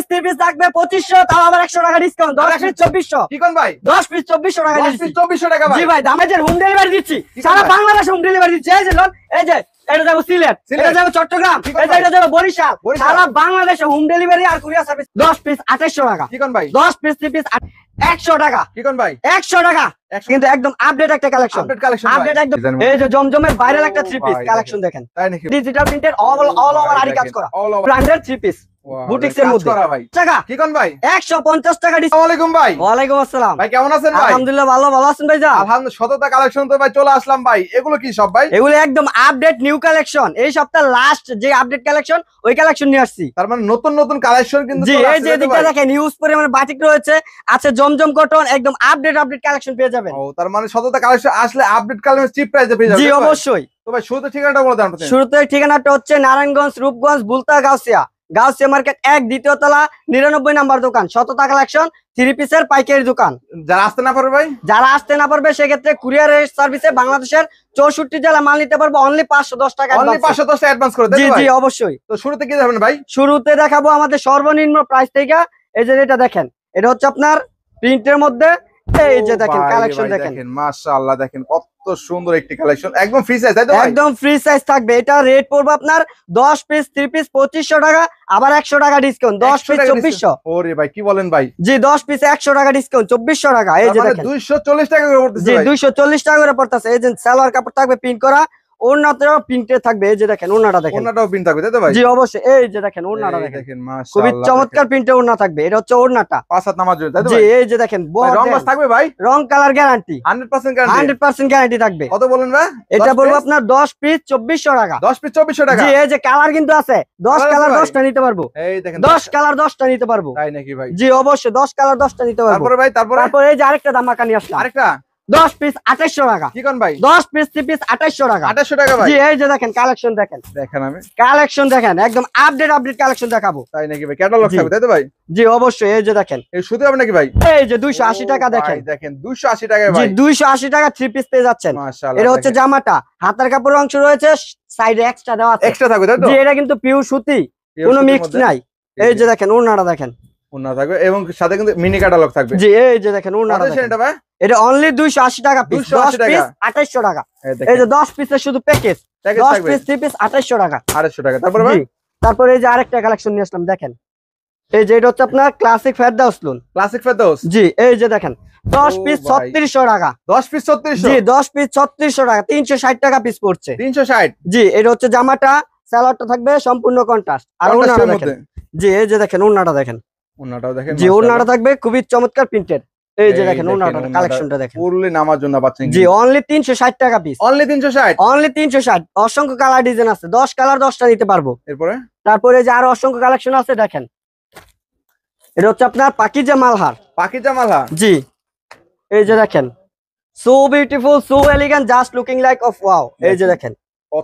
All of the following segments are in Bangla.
3 পিস থাকবে 2500, তাও আবার 100 টাকা ডিসকাউন্ট। 10 পিস 2400। কি কোন ভাই? 10 পিস 2400 টাকা 10 পিস 2400 টাকা ভাই। জি ভাই, দামে যে হোম ডেলিভারি দিচ্ছি, সারা বাংলাদেশে হোম ডেলিভারি দিচ্ছি। এই যে লোন, এই যে এটা যাবে সিলেট, এটা যাবে চট্টগ্রাম, এটা যাবে বরিশাল, সারা বাংলাদেশে হোম ডেলিভারি আর কুরিয়ার সার্ভিস। 10 পিস 2800 টাকা। কি কোন ভাই? 10 পিস 3 পিস 100 টাকা। কি কোন ভাই? 100 টাকা। কিন্তু একদম আপডেট একটা কালেকশন, আপডেট কালেকশন আপডেট একদম। এই যে জমজমের ভাইরাল একটা 3 পিস কালেকশন দেখেন, তাই নাকি? ডিজিটাল প্রিন্টেড অল ওভার আরি কাজ করা, ব্র্যান্ডেড 3 পিস বুটিক্সের মধ্যে। টাকা কি কোন ভাই? 150 টাকা ডিসকাউন্ট। আসসালামু আলাইকুম ভাই। ওয়ালাইকুম আসসালাম ভাই কেমন আছেন ভাই? আলহামদুলিল্লাহ ভালো, ভালো আছেন ভাই? আলহামদুলিল্লাহ, শততা কালেকশন তো ভাই চলে আসলাম ভাই। এগুলো কি সব ভাই? এগুলো একদম আপডেট নিউ কালেকশন, এই সপ্তাহ লাস্ট যে আপডেট কালেকশন ওই কালেকশন নিয়ে আসছি। তার মানে নতুন নতুন কালেকশন কিন্তু জি, এই যে দিকটা দেখেন ইউজ পরিমাণে বাটিক রয়েছে, আছে জমজম কটন, একদম আপডেট কালেকশন পেয়ে যাবেন। ও তার মানে শততা কালেকশন আসলে আপডেট কালেকশন চিপ প্রাইসে পেয়ে যাবেন। জি অবশ্যই। তো ভাই শুরুতে ঠিকানাটা বলে দেন আপনি। শুরুতে ঠিকানাটা হচ্ছে নারায়ণগঞ্জ, রূপগঞ্জ, বুলতা, গাউসিয়া মার্কেট 1 দ্বিতীয় তলা 99 নাম্বার দোকান, শততা কালেকশন 3 পিসের পাইকারি দোকান। যারা আসতে না পারবে ভাই, যারা আসতে না পারবে সেক্ষেত্রে কুরিয়ারের সার্ভিসে বাংলাদেশের 64 জেলা মাল নিতে পারবো অনলি 510 টাকা। অনলি 510 টাকা অ্যাডভান্স করে দেন জি ভাই। জি অবশ্যই। তো শুরুতে কি দেখাবেন ভাই? শুরুতে দেখাবো আমাদের সর্বনিম্ন প্রাইস থেকে। এই যে এটা দেখেন, এটা হচ্ছে আপনার প্রিন্টের মধ্যে, এই যে দেখেন কালেকশন দেখেন, মাশাআল্লাহ দেখেন কত সুন্দর একটি কালেকশন, একদম ফ্রি সাইজ তাই তো ভাই? একদম ফ্রি সাইজ থাকবে। এটা রেট পড়বে আপনার 10 পিস 3 পিস 2500 টাকা, আবার 100 টাকা ডিসকাউন্ট। 10 পিস 2400। ওরে ভাই কি বলেন ভাই? জি 10 পিস 100 টাকা ডিসকাউন্ট 2400 টাকা। এই যে দেখেন 240 টাকা করে পড়তেছে জি ভাই। 240 টাকা করে পড়তেছে। এই যে সালোয়ার কাপড় থাকবে প্রিন্ট করা, ওড়নাতেও প্রিন্টে থাকবে। এই যে দেখেন ওড়নাটা দেখেন, ওড়নাটাও প্রিন্ট থাকবে তাই তো ভাই? জি অবশ্যই। এই যে দেখেন ওড়নাটা দেখেন, মাশাআল্লাহ খুবই চমৎকার প্রিন্টে ওড়না থাকবে। এটা হচ্ছে ওড়নাটা 5 হাত নামার জন্য তাই তো জি। ভাই? এই যে দেখেন রং বাস থাকবে ভাই? রং কালার গ্যারান্টি 100% গ্যারান্টি। 100% গ্যারান্টি থাকবে। কত বলেন ভাই? এটা বলবো আপনার 10 পিস 2400 টাকা। 10 পিস 2400 টাকা। জি এই যে কালার কিন্তু আছে, 10 কালার 10টা নিতে পারবো। এই দেখেন 10 কালার 10টা নিতে পারবো। তাই নাকি ভাই? জি অবশ্যই 10 কালার 10টা নিতে পারবো। তারপরে ভাই তারপরে এই যে আরেকটা ধামাকা নিয়ে আসলাম, আরেকটা 10 পিস 2800 টাকা। কি কোন ভাই? 10 পিস 3 পিস 2800 টাকা। 2800 টাকা ভাই? জি এই যে দেখেন কালেকশন দেখেন, আমি কালেকশন দেখেন, একদম আপডেট কালেকশন দেখাবো। তাই নাকি ভাই? ক্যাটালগ থাকবে তাই তো ভাই? জি অবশ্যই। এই যে দেখেন এই শুধু হবে নাকি ভাই? এই যে 280 টাকা দেখেন, দেখেন 280 টাকা জি ভাই। 280 টাকা 3 পিস পেয়ে যাচ্ছেন। মাশাআল্লাহ। এটা হচ্ছে জামাটা, হাতার কাপড়ের অংশ রয়েছে, সাইডে এক্সট্রা দেওয়া আছে, এক্সট্রা থাকবে তাই তো? জি এটা কিন্তু পিওর সুতি, কোনো মিক্স নাই। এই যে দেখেন ওড়নাটা দেখেন, ওড়না থাকবে এবং সাথে কিন্তু মিনি ক্যাটালগ থাকবে। জি এই যে দেখেন ওড়নাটা দেখেন। এটা ভাই? এটা অনলি 280 টাকা পিস, 10 পিস 2800 টাকা। এই যে 10 পিসের শুধু প্যাকেজ, 10 পিস 3 পিস 2800 টাকা। 2800 টাকা। তারপরে ভাই? তারপরে এই যে আরেকটা কালেকশন নিয়ে আসলাম দেখেন, এই যে এটা হচ্ছে আপনার ক্লাসিক ফেরদাউস লুন। ক্লাসিক ফেরদাউস জি এই যে দেখেন 10 পিস 3600 টাকা। 10 পিস 3600? জি 10 পিস 3600 টাকা, 360 টাকা পিস পড়ছে। 360? জি এটা হচ্ছে জামাটা, সালোয়ারটা থাকবে সম্পূর্ণ কন্ট্রাস্ট, আর ওড়নাটা দেখেন। জি এই যে দেখেন ওড়নাটা দেখেন, ওড়নাটাও দেখেন। জি ওড়নাটা থাকবে খুবই চমৎকার প্রিন্টেড। এই যে দেখেন ওড়নাটা কালেকশনটা দেখেন, পুরুলি নামার জন্য পাচ্ছেন। জি অনলি 360 টাকা পিস। অনলি 360? অনলি 360। অসংখ্য কালার ডিজাইন আছে, 10 কালার 10টা নিতে পারবো। এরপরে তারপরে যে আরো অসংখ্য কালেকশন আছে দেখেন, এটা হচ্ছে আপনার পাকিজা মালহার। পাকিজা মালহা? জি এই যে দেখেন, so beautiful, so elegant, just looking like of wow. এই যে দেখেন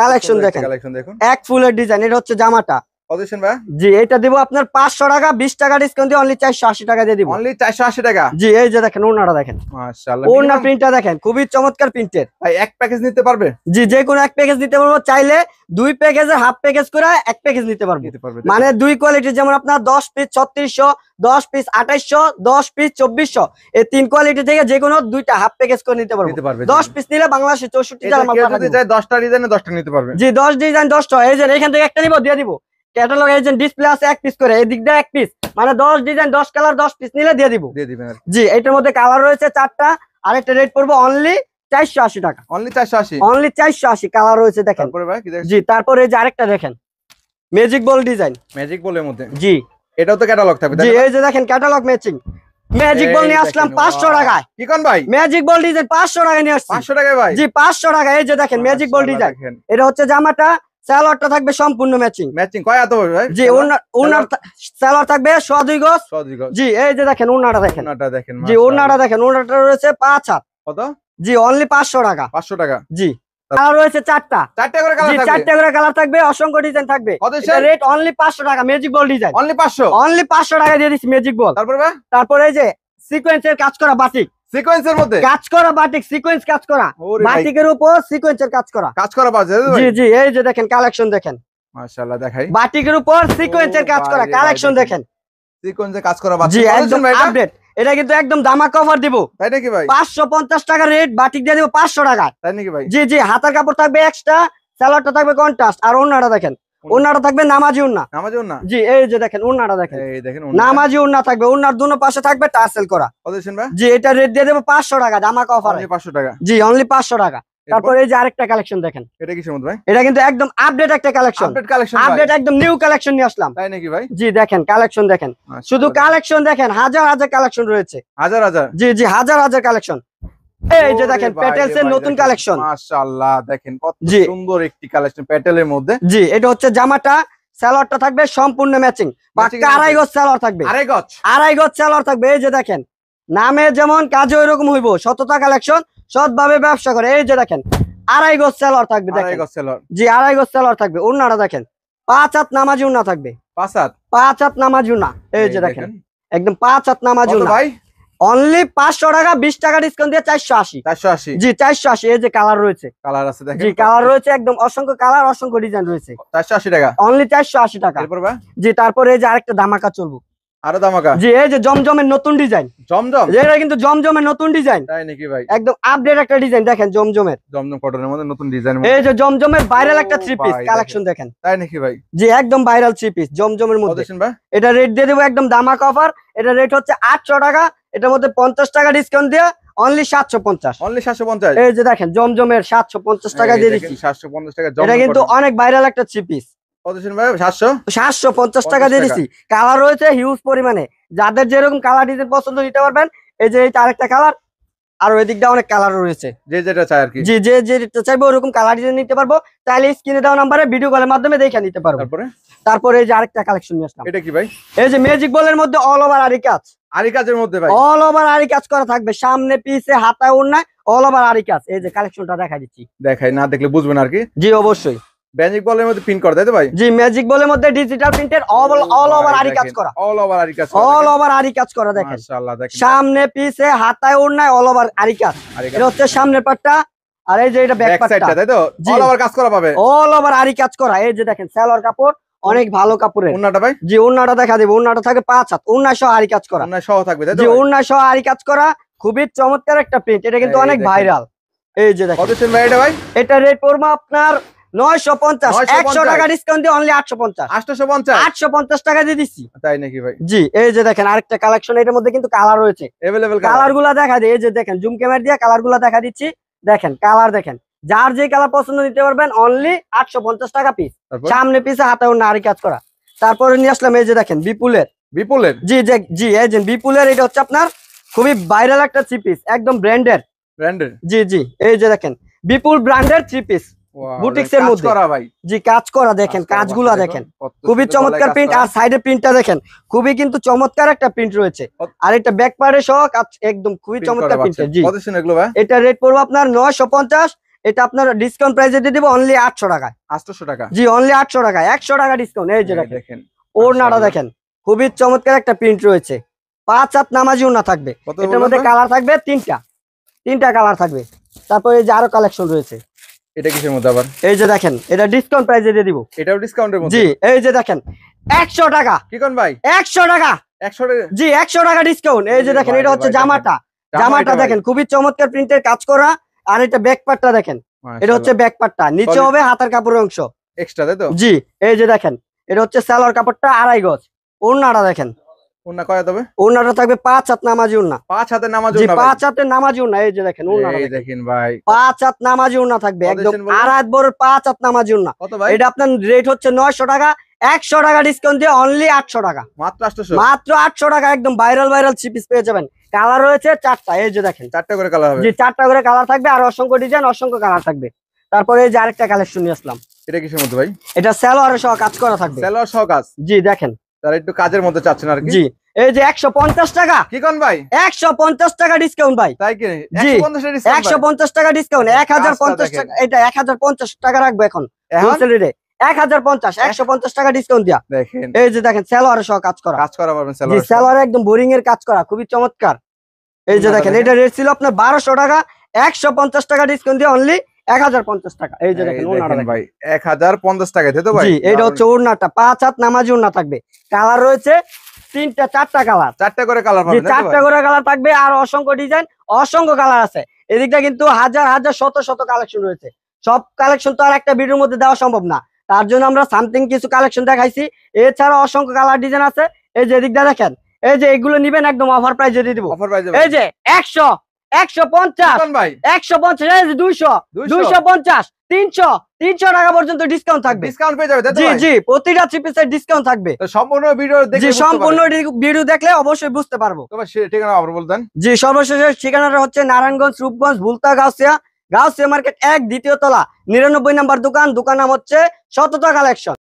কালেকশন দেখেন, কালেকশন দেখুন, এক ফুলের ডিজাইন। এটা হচ্ছে জামাটা। কত দিচ্ছেন ভাই? জি এটা দিব আপনার 500 টাকা, 20 টাকা ডিসকাউন্ট দিয়ে অনলি 480 টাকা দিয়ে দিব। অনলি 480 টাকা? জি এই যে দেখেন ওড়নাটা দেখেন, মাশাআল্লাহ। ওড়না প্রিন্টটা দেখেন খুবই চমৎকার প্রিন্টের। ভাই এক প্যাকেজ নিতে পারবে? জি যে কোনো এক প্যাকেজ নিতে পারবো, চাইলে 2 প্যাকেজের হাফ প্যাকেজ করে এক প্যাকেজ নিতে পারবো। মানে 2 কোয়ালিটি, যেমন আপনার 10 পিস 3600, 10 পিস 2800, 10 পিস 2400, এই 3 কোয়ালিটি থেকে যে কোনো 2টা হাফ প্যাকেজ করে নিতে পারবো। 10 পিস নিলে বাংলাদেশে 64 জেলা মাল পাঠাবো। যদি চাই 10টা ডিজাইনে 10টা নিতে পারবে? জি 10 ডিজাইন 10টা। এই যে এখান থেকে একটা নিব দিয়ে দিব। ক্যাটালগ এজেন্ট ডিসপ্লে আছে 1 পিস করে, এই দিকটা 1 পিস, মানে 10 ডিজাইন 10 কালার 10 পিস নিলে দিয়ে দিব। দিয়ে দিবেন। জি এটার মধ্যে কালার রয়েছে 4টা, আরেকটা রেট পড়বে অনলি 480 টাকা। অনলি 480? অনলি 480 কালার রয়েছে দেখেন। তারপরে ভাই কি দেখেন? জি তারপরে এই যে আরেকটা দেখেন, ম্যাজিক বল ডিজাইন। ম্যাজিক বলের মধ্যে? জি এটাও তো ক্যাটালগ থাকবে? জি এই যে দেখেন ক্যাটালগ ম্যাচিং ম্যাজিক বল নিয়ে আসলাম 500 টাকায়। কি কোন ভাই? ম্যাজিক বল ডিজাইন 500 টাকায় নিয়ে আসছি। 500 টাকায় ভাই? জি 500 টাকা। এই যে দেখেন ম্যাজিক বল ডিজাইন, এটা হচ্ছে জামাটা, সালোয়ারটা থাকবে সম্পূর্ণ ম্যাচিং। ম্যাচিং কয় এত ভাই? জি ওনার সালোয়ার থাকবে 102 গজ। জি এই যে দেখেন ওনাটা দেখেন, ওনাটা দেখেন। জি ওনাটা দেখেন, ওনাটা রয়েছে 5 হাত। কত? জি অনলি 500 টাকা। 500 টাকা? জি কালার রয়েছে 4টা। 4টা করে কালার থাকবে? 4টা করে কালার থাকবে, অসংখ্য ডিজাইন থাকবে। এটা রেট অনলি 500 টাকা। Magic ball design only 500? Only 500 টাকা দিয়ে দিচ্ছি ম্যাজিক বল। তারপরে ভাই? তারপরে এই যে সিকোয়েন্সের কাজ করা বাটিক, সিকোয়েন্সের মধ্যে কাজ করা বাটিক, সিকোয়েন্স কাজ করা বাটিকের উপর সিকোয়েন্সের কাজ করা পাওয়া যায়? জি জি এই যে দেখেন কালেকশন দেখেন, মাশাআল্লাহ দেখাই, বাটিকের উপর সিকোয়েন্সের কাজ করা কালেকশন দেখেন। সিকোয়েন্সে কাজ করা জি বাচ্চা একদম আপডেট। এটা কিন্তু একদম দামাকা অফার দিব। তাই নাকি ভাই? 550 টাকা রেট, বাটিক দিয়ে দিব 500 টাকা। তাই নাকি ভাই? জি জি, হাতার কাপড় থাকবে এক্সট্রা, সালোয়ারটা থাকবে কন্ট্রাস্ট, আর ওন্নাটা দেখেন, ওন্নাটা থাকবে নামাজি ওন্না। নামাজি ওন্না? জি এই যে দেখেন ওন্নাটা দেখেন, এই দেখেন নামাজি ওন্না থাকবে, ওন্নার দুনো পাশে থাকবে টাসেল করা। কত দিচ্ছেন ভাই? জি এটা রেট দিয়ে দেব 500 টাকা দামাকা অফারে। 500 টাকা? জি অনলি 500 টাকা। তারপর এই যে আরেকটা কালেকশন দেখেন, এটা কিসের মধ্যে ভাই? এটা কিন্তু একদম আপডেট একটা কালেকশন। Update collection? আপডেট একদম নিউ কালেকশন নিয়ে আসলাম। তাই নাকি ভাই? জি দেখেন কালেকশন দেখেন, শুধু কালেকশন দেখেন, হাজার হাজার কালেকশন রয়েছে। হাজার হাজার? জি জি হাজার হাজার কালেকশন। এই যে দেখেন প্যাটেলস এর নতুন কালেকশন। মাশাআল্লাহ দেখেন কত জি। সুন্দর একটি কালেকশন প্যাটেলের মধ্যে। জি এটা হচ্ছে জামাটা, সালোয়ারটা থাকবে সম্পূর্ণ ম্যাচিং, পাক্কা আড়াই গজ সালোয়ার থাকবে। আড়াই গজ সালোয়ার থাকবে। এই যে দেখেন নামে যেমন কাজে ওইরকম হইব, সততা কালেকশন, সৎভাবে ব্যবসা করে। এই যে দেখেন আড়াই গজ সালোয়ার থাকবে, দেখেন জি আড়াই গজ সালোয়ার থাকবে। ওন্নাটা দেখেন 5 হাত নামাজি ওন্না থাকবে, 5 হাত নামাজি ওন্না। এই যে দেখেন একদম 5 হাত নামাজি ওন্না ভাই। অনলি 500 টাকা, 20 টাকা ডিসকাউন্ট দিয়ে 480। 480? জি 480। এই যে কালার রয়েছে, কালার আছে দেখেন। জি কালার রয়েছে একদম অসংখ্য কালার, অসংখ্য ডিজাইন রয়েছে। 480 টাকা? অনলি 480 টাকা। এরপর ভাই? জি তারপরে এই যে আরেকটা ধামাকা চলবো। আরো ধামাকা? জি এই যে জমজমের নতুন ডিজাইন। জমজম? এটা কিন্তু জমজমের নতুন ডিজাইন। তাই নাকি ভাই? একদম আপডেট একটা ডিজাইন দেখেন জমজমের। জমজম কটনের মধ্যে নতুন ডিজাইন। এই যে জমজমের ভাইরাল একটা থ্রি পিস কালেকশন দেখেন। তাই নাকি ভাই? জি একদম ভাইরাল থ্রি পিস জমজমের মধ্যে। ভাই এটা রেট দিয়ে দেবো একদম ধামাকা অফার। এটা রেট হচ্ছে 800 টাকা, এটার মধ্যে 50 টাকা ডিসকাউন্ট দিয়ে অনলি 750। অনলি 750? এই যে দেখেন জমজমের 750 টাকা দিয়ে দিচ্ছি। 750 টাকা। এটা কিন্তু অনেক ভাইরাল একটা থ্রি পিস। কত দিন ভাই? 750 টাকা দিয়ে দিচ্ছি। কালার রয়েছে হিউজ পরিমাণে, যাদের যেরকম কালার ডিজাইন পছন্দ নিতে পারবেন। এই যে এইটা আরেকটা কালার, আর ওই দিকটা অনেক কালার রয়েছে, যে যেটা চাই আর কি। জি যে যেটা চাইবো ওরকম কালার ডিজাইন নিতে পারবো। তাহলে স্ক্রিনে দেওয়া নাম্বারে ভিডিও কলের মাধ্যমে দেখে নিতে পারবো। তারপরে এই যে আরেকটা কালেকশন নিয়ে আসলাম। এটা কি ভাই? এই যে ম্যাজিক বলের মধ্যে অল ওভার আরি কাজ। আরি কাজের মধ্যে ভাই? অল ওভার আরি কাজ করা থাকবে, সামনে পিছে হাতায় ওড়নায় অল ওভার আরি কাজ। এই যে কালেকশনটা দেখা দিচ্ছি, দেখাই না দেখলে বুঝবেন আর কি। জি অবশ্যই। ম্যাজিক বলের মধ্যে প্রিন্ট করা, তাই তো ভাই? জি ম্যাজিক বলের মধ্যে ডিজিটাল প্রিন্টের অল ওভার আরি কাজ করা। অল ওভার আরি কাজ, অল ওভার আরি কাজ করা দেখেন। মাশাআল্লাহ দেখেন সামনে পিছে হাতায় ওড়নায় অল ওভার আরি কাজ। এটা হচ্ছে সামনের পাটটা, আর এই যে এটা ব্যাক পাটটা, তাই তো? অল ওভার কাজ করা পাবে, অল ওভার আরি কাজ করা। এই যে দেখেন সালোয়ার কাপড় অনেক ভালো কাপড়ের। ওন্নাটা ভাই? জি ওন্নাটা দেখা দেব। ওন্নাটা থাকে 5 হাত, ওন্না সহ আরি কাজ করা। ওন্না সহ থাকবে, তাই তো? জি ওন্না সহ আরি কাজ করা, খুবই চমৎকার একটা প্রিন্ট। এটা কিন্তু অনেক ভাইরাল। এই যে দেখেন। কত দিন ভাই এটা ভাই? এটা রেট পড়বে আপনার 950। 100 টাকা ডিসকাউন্ট দিয়ে অনলি 850। 850 টাকা দিয়ে দিচ্ছি। তাই নাকি ভাই? জি এই যে দেখেন আরেকটা কালেকশন, এটার মধ্যে কিন্তু কালার রয়েছে अवेलेबल। কালারগুলো দেখা দিই। এই যে দেখেন জুম ক্যামেরা দিয়ে কালারগুলো দেখা দিচ্ছি, দেখেন কালার দেখেন। যার যে কালার পছন্দ নিতে পারবেন অনলি 850 টাকা পিস, সামনে পিছে হাতে ওড়না আরি কাজ করা। তারপরে নিয়ে আসলাম এই যে দেখেন বিপুলের। জি জি এই যে বিপুলের, এটা হচ্ছে আপনার খুবই ভাইরাল একটা থ্রি পিস, একদম ব্র্যান্ডের। জি জি এই যে দেখেন বিপুল ব্র্যান্ডের থ্রি পিস, বুটিক্স এর মধ্যে জি কাজ করা। দেখেন কাজগুলো দেখেন, খুবই চমৎকার প্রিন্ট। আর সাইডে প্রিন্টটা দেখেন, খুবই কিন্তু চমৎকার একটা প্রিন্ট রয়েছে। আর এটা ব্যাক পার্টে সহ কাজ একদম খুবই চমৎকার প্রিন্ট। জি এটা রেট পড়বে আপনার 950। এটা আপনার ডিসকাউন্ট প্রাইসে দিয়ে দিব অনলি 800 টাকা। 800 টাকা? জি অনলি 800 টাকা, 100 টাকা ডিসকাউন্ট। এই যে দেখেন ওড়নাটা দেখেন, খুবই চমৎকার একটা প্রিন্ট রয়েছে। 5 হাত নামাজি ওড়না থাকবে। এটার মধ্যে কালার থাকবে তিনটা কালার থাকবে। তারপরে এই যে আরো কালেকশন রয়েছে। এটা কিসের মধ্যে আবার? এই যে দেখেন এটা ডিসকাউন্ট প্রাইসে দিয়ে দিব। এটাও ডিসকাউন্টের মধ্যে? জি এই যে দেখেন 100 টাকা। কি কোন ভাই? 100 টাকা। 100 টাকা? জি 100 টাকা ডিসকাউন্ট। এই যে দেখেন এটা হচ্ছে জামাটা দেখেন, খুবই চমৎকার প্রিন্টের কাজ করা। আর এটা ব্যাক পার্টটা দেখেন, এটা হচ্ছে ব্যাক পার্টটা, নিচে হবে হাতার কাপড়ের অংশ এক্সট্রা, তাই তো? জি এই যে দেখেন এটা হচ্ছে সালোয়ার কাপড়টা আড়াই গজ। ওড়নাটা দেখেন, ওড়না কয় তবে? ওড়নাটা থাকবে 5 হাত নামাজি ওড়না। 5 হাতের নামাজি ওড়না? জি 5 হাতের নামাজি ওড়না। এই যে দেখেন ওড়নাটা দেখেন ভাই, 5 হাত নামাজি ওড়না থাকবে, একদম আড়াই বড় 5 হাত নামাজি ওড়না। এটা আপনার রেট হচ্ছে 900 টাকা, 100 টাকা ডিসকাউন্ট দিয়ে অনলি 800 টাকা। মাত্র 800 টাকা। একদম ভাইরাল থ্রি পিস পেয়ে যাবেন। কালার রয়েছে 4টা। এই যে দেখেন 4টা করে কালার হবে। জি 4টা করে কালার থাকবে, আর অসংখ্য ডিজাইন, অসংখ্য কালার থাকবে। তারপরে এই যে আরেকটা কালেকশন নিয়ে আসলাম। এটা কিসের মধ্যে ভাই? এটা সালোয়ার সহ কাজ করা থাকবে। সালোয়ার সহ কাজ? জি দেখেন, তারা একটু কাজের মধ্যে চাচ্ছেন আর কি। জি এই যে 150 টাকা। কি কোন ভাই? 150 টাকা ডিসকাউন্ট ভাই। তাই কি? 150 টাকা ডিসকাউন্ট। 1050 টাকা। এটা 1050 টাকা রাখবো এখন। 1050 150 টাকা ডিসকাউন্ট দিয়া দেখেন। এই যে দেখেন সালোয়ার সহ কাজ করা পাবেন। জি সালোয়ার একদম বোরিং এর কাজ করা, খুবই চমৎকার। এই যে দেখেন এটা রেট ছিল আপনার 1200 টাকা, 150 টাকা ডিসকাউন্ট দিয়ে অনলি 1050 টাকা। এই যে দেখেন ওড়নাটা ভাই 1050 টাকা, তাই তো ভাই? জি এটা হচ্ছে ওড়নাটা 5 হাত নামাজি ওড়না থাকবে। কালার রয়েছে 3টা 4টা কালার, 4টা করে কালার পাবেন। 4টা করে কালার থাকবে, আর অসংখ্য ডিজাইন, অসংখ্য কালার আছে। এদিকটা কিন্তু হাজার হাজার শত শত কালেকশন রয়েছে। সব কালেকশন তো আর একটা ভিডিওর মধ্যে দেওয়া সম্ভব না, তার জন্য আমরা সামথিং কিছু কালেকশন দেখাইছি। এছাড়া অসংখ্য কালার ডিজাইন আছে। এই যে এদিকটা দেখেন, এই যে এগুলো নিবেন একদম অফার প্রাইসে দিয়ে দিব। এই যে 100, 150, 150, 200, 250, 300, 300 টাকা পর্যন্ত ডিসকাউন্ট থাকবে। ডিসকাউন্ট পেয়ে যাবে। জি জি, প্রতিটা 3 পিসের ডিসকাউন্ট থাকবে। সম্পূর্ণ ভিডিও দেখে, সম্পূর্ণ ভিডিও দেখলে অবশ্যই বুঝতে পারবো। তোমার ঠিকানা আবার বলতেন। জি, সর্বশেষ ঠিকানাটা হচ্ছে নারায়ণগঞ্জ, রূপগঞ্জ, ভুলতা, গাউসিয়া মার্কেট 1, দ্বিতীয় তলা, 99 নম্বর দোকান। দোকান নাম হচ্ছে সততা কালেকশন।